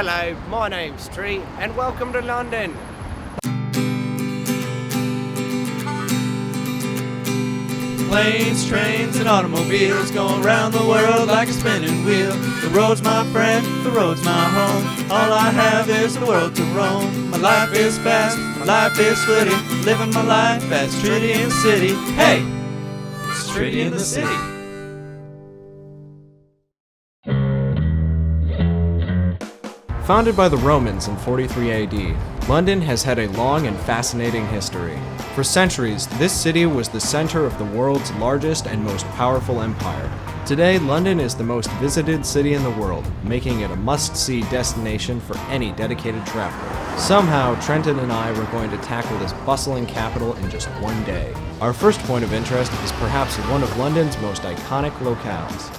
Hello, my name's Tritty, and welcome to London. Planes, trains, and automobiles going round the world like a spinning wheel. The road's my friend, the road's my home. All I have is the world to roam. My life is fast, my life is footy. Living my life as Tritty in the city. Hey, it's Tritty in the city. Founded by the Romans in 43 AD, London has had a long and fascinating history. For centuries, this city was the center of the world's largest and most powerful empire. Today, London is the most visited city in the world, making it a must-see destination for any dedicated traveler. Somehow, Trenton and I were going to tackle this bustling capital in just one day. Our first point of interest is perhaps one of London's most iconic locales.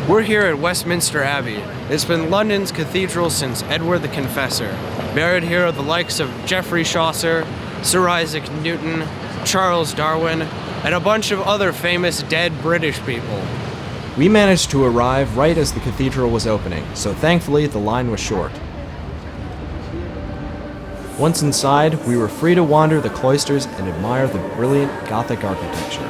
We're here at Westminster Abbey. It's been London's cathedral since Edward the Confessor. Buried here are the likes of Geoffrey Chaucer, Sir Isaac Newton, Charles Darwin, and a bunch of other famous dead British people. We managed to arrive right as the cathedral was opening, so thankfully the line was short. Once inside, we were free to wander the cloisters and admire the brilliant Gothic architecture.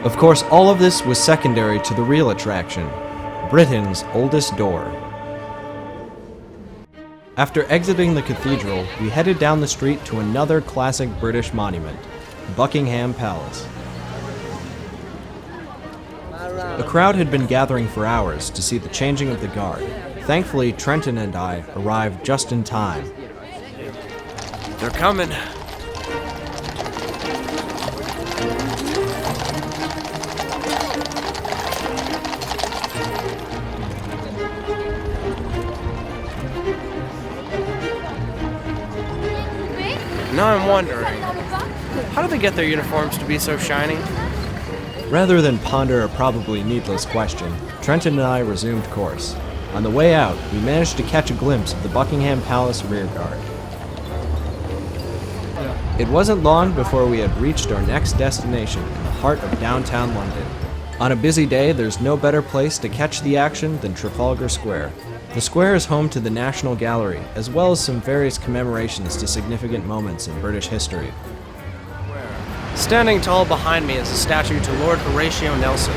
Of course, all of this was secondary to the real attraction, Britain's oldest door. After exiting the cathedral, we headed down the street to another classic British monument, Buckingham Palace. A crowd had been gathering for hours to see the changing of the guard. Thankfully, Trenton and I arrived just in time. They're coming. Now I'm wondering, how do they get their uniforms to be so shiny? Rather than ponder a probably needless question, Trenton and I resumed course. On the way out, we managed to catch a glimpse of the Buckingham Palace rearguard. It wasn't long before we had reached our next destination in the heart of downtown London. On a busy day, there's no better place to catch the action than Trafalgar Square. The square is home to the National Gallery, as well as some various commemorations to significant moments in British history. Standing tall behind me is a statue to Lord Horatio Nelson.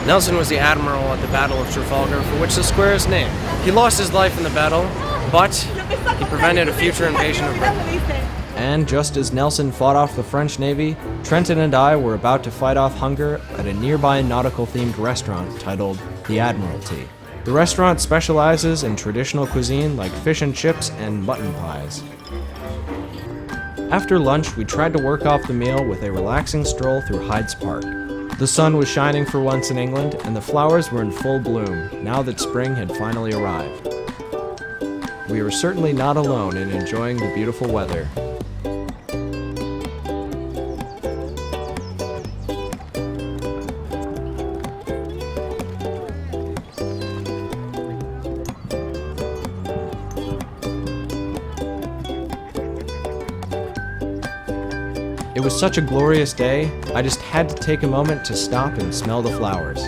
Nelson was the admiral at the Battle of Trafalgar, for which the square is named. He lost his life in the battle, but he prevented a future invasion of Britain. And just as Nelson fought off the French Navy, Trenton and I were about to fight off hunger at a nearby nautical-themed restaurant titled The Admiralty. The restaurant specializes in traditional cuisine like fish and chips and mutton pies. After lunch, we tried to work off the meal with a relaxing stroll through Hyde's Park. The sun was shining for once in England, and the flowers were in full bloom, now that spring had finally arrived. We were certainly not alone in enjoying the beautiful weather. It was such a glorious day, I just had to take a moment to stop and smell the flowers.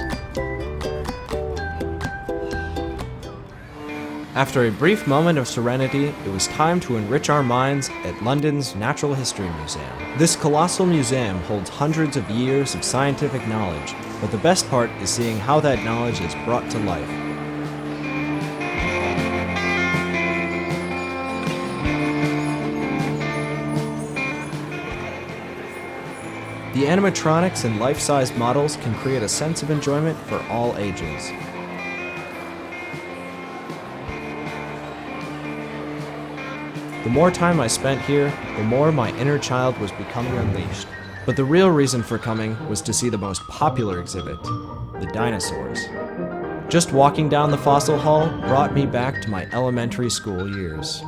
After a brief moment of serenity, it was time to enrich our minds at London's Natural History Museum. This colossal museum holds hundreds of years of scientific knowledge, but the best part is seeing how that knowledge is brought to life. The animatronics and life-size models can create a sense of enjoyment for all ages. The more time I spent here, the more my inner child was becoming unleashed. But the real reason for coming was to see the most popular exhibit, the dinosaurs. Just walking down the fossil hall brought me back to my elementary school years.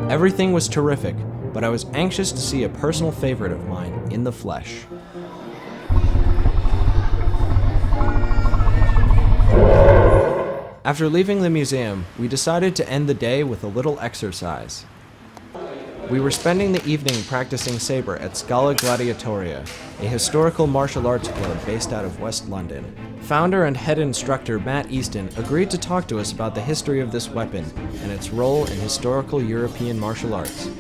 Everything was terrific, but I was anxious to see a personal favorite of mine in the flesh. After leaving the museum, we decided to end the day with a little exercise. We were spending the evening practicing saber at Scala Gladiatoria, a historical martial arts club based out of West London. Founder and head instructor Matt Easton agreed to talk to us about the history of this weapon and its role in historical European martial arts.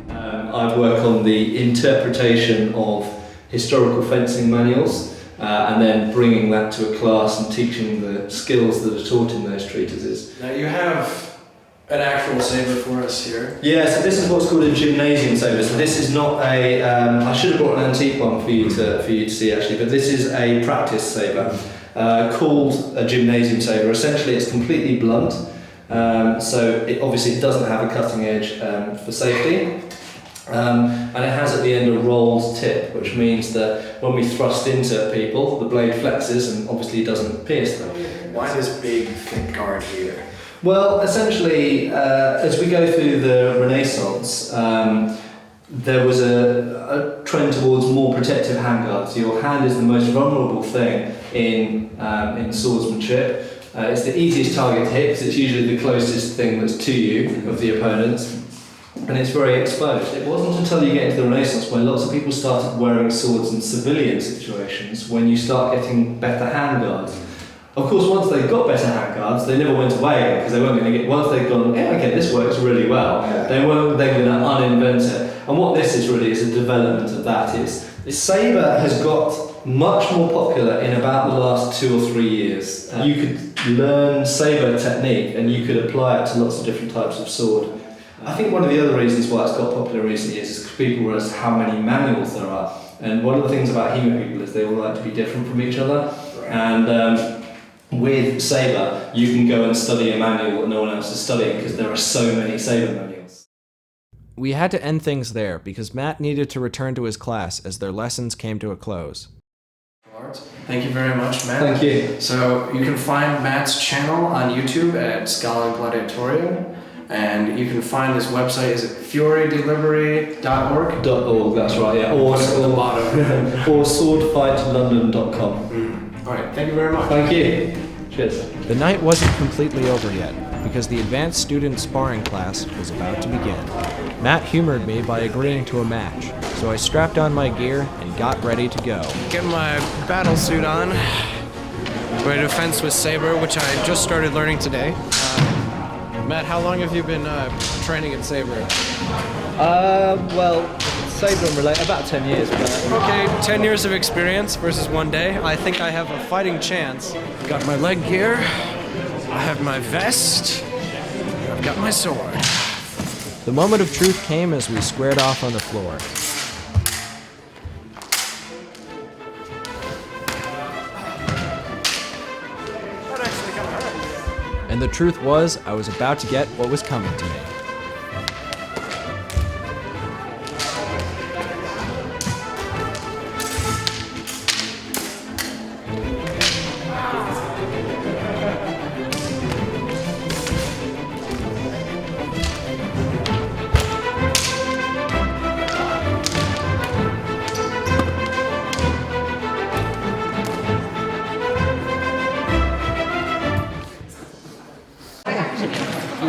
I work on the interpretation of historical fencing manuals and then bringing that to a class and teaching the skills that are taught in those treatises. Now you have an actual saber for us here. Yeah, so this is what's called a gymnasium saber. So this is not a, I should have brought an antique one for you to see actually, but this is a practice saber called a gymnasium saber. Essentially it's completely blunt, so it obviously doesn't have a cutting edge for safety. And it has at the end a rolled tip, which means that when we thrust into people, the blade flexes and obviously doesn't pierce them. Why this big thick guard here? Well, essentially, as we go through the Renaissance, there was a trend towards more protective handguards. Your hand is the most vulnerable thing in swordsmanship. It's the easiest target to hit because it's usually the closest thing that's to you of the opponents. And it's very exposed. It wasn't until you get into the Renaissance where lots of people started wearing swords in civilian situations when you start getting better handguards. Of course, once they got better handguards, they never went away because they weren't going to get. Once they'd gone, yeah, okay, this works really well. Yeah. They weren't then going to uninvent it. And what this is really is a development of that. This saber has got much more popular in about the last 2 or 3 years. You could learn saber technique and you could apply it to lots of different types of sword. I think one of the other reasons why it's got popular in recent years is because people realize how many manuals there are. And one of the things about human people is they all like to be different from each other. And with saber, you can go and study a manual that no one else is studying because there are so many saber manuals. We had to end things there because Matt needed to return to his class as their lessons came to a close. Thank you very much, Matt. Thank you. So you can find Matt's channel on YouTube at Scala Gladiatoria, and you can find this website, is it furydelivery.org? .org, that's right, yeah. Or swordfightlondon.com. Alright, thank you very much. Thank you. Cheers. The night wasn't completely over yet, because the advanced student sparring class was about to begin. Matt humored me by agreeing to a match, so I strapped on my gear and got ready to go. Get my battle suit on, ready to fence with saber, which I just started learning today. Matt, how long have you been training in saber? Well, saber and relate about 10 years. But Okay, 10 years of experience versus 1 day. I think I have a fighting chance. Got my leg gear, I have my vest, I've got my sword. The moment of truth came as we squared off on the floor. And the truth was, I was about to get what was coming to me.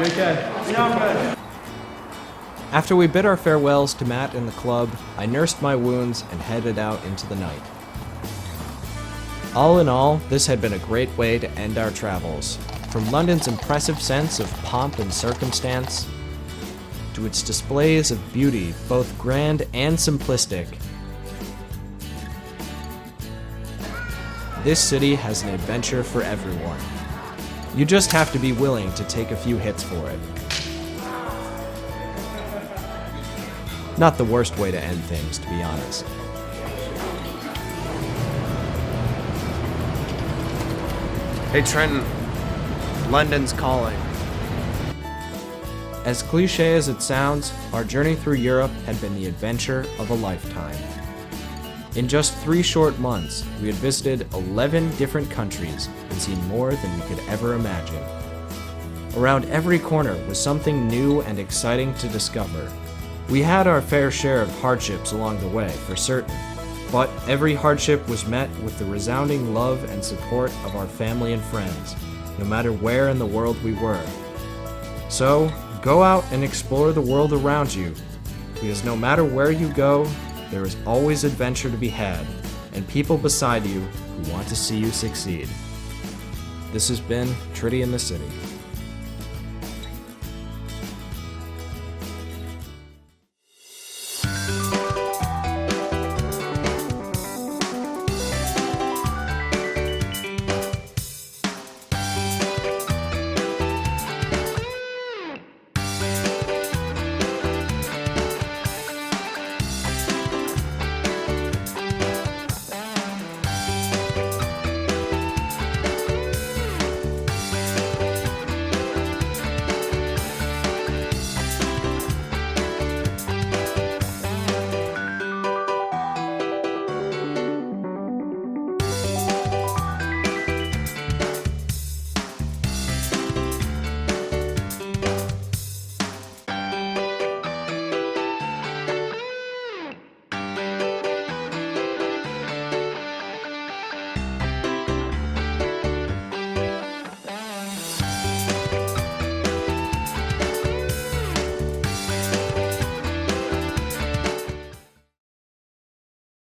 you okay? Yeah, I'm good. After we bid our farewells to Matt and the club, I nursed my wounds and headed out into the night. All in all, this had been a great way to end our travels. From London's impressive sense of pomp and circumstance, to its displays of beauty, both grand and simplistic, this city has an adventure for everyone. You just have to be willing to take a few hits for it. Not the worst way to end things, to be honest. Hey Trenton, London's calling. As cliche as it sounds, our journey through Europe had been the adventure of a lifetime. In just 3 short months, we had visited 11 different countries and seen more than we could ever imagine. Around every corner was something new and exciting to discover. We had our fair share of hardships along the way, for certain, but every hardship was met with the resounding love and support of our family and friends. no matter where in the world we were. So, go out and explore the world around you, because no matter where you go, there is always adventure to be had, and people beside you who want to see you succeed. This has been Tritty in the City.